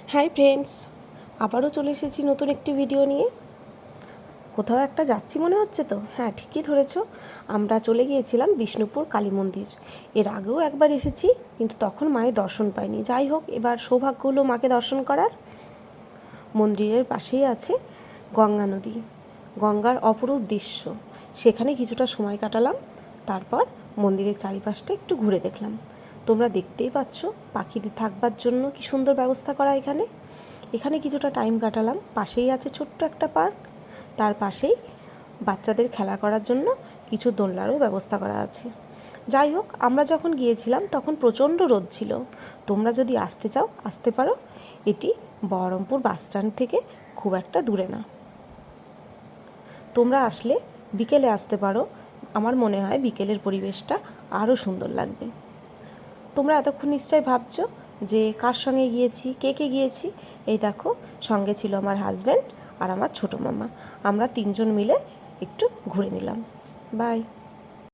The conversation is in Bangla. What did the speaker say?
হাই ফ্রেন্ডস, আবারও চলে এসেছি নতুন একটি ভিডিও নিয়ে। কোথাও একটা যাচ্ছি মনে হচ্ছে তো? হ্যাঁ, ঠিকই ধরেছ। আমরা চলে গিয়েছিলাম বিষ্ণুপুর কালী মন্দির। এর আগেও একবার এসেছি, কিন্তু তখন মায়ের দর্শন পাইনি। যাই হোক, এবার সৌভাগ্য হলো মাকে দর্শন করার। মন্দিরের পাশেই আছে গঙ্গা নদী, গঙ্গার অপরূপ দৃশ্য। সেখানে কিছুটা সময় কাটালাম, তারপর মন্দিরের চারিপাশটা একটু ঘুরে দেখলাম। তোমরা দেখতেই পাচ্ছ পাখিদের থাকবার জন্য কি সুন্দর ব্যবস্থা করা এখানে। এখানে কিছুটা টাইম কাটালাম। পাশেই আছে ছোট্ট একটা পার্ক, তার পাশেই বাচ্চাদের খেলা করার জন্য কিছু দোলনারও ব্যবস্থা করা আছে। যাই হোক, আমরা যখন গিয়েছিলাম তখন প্রচণ্ড রোদ ছিল। তোমরা যদি আসতে চাও আসতে পারো। এটি বহরমপুর বাস স্ট্যান্ড থেকে খুব একটা দূরে না। তোমরা আসলে বিকেলে আসতে পারো। আমার মনে হয় বিকেলের পরিবেশটা আরও সুন্দর লাগবে। তোমরা এতক্ষণ নিশ্চয়ই ভাবছো যে কার সঙ্গে গিয়েছি, কে কে গিয়েছি। এই দেখো, সঙ্গে ছিল আমার হাজব্যান্ড আর আমার ছোটো মামা। আমরা তিনজন মিলে একটু ঘুরে নিলাম। বাই।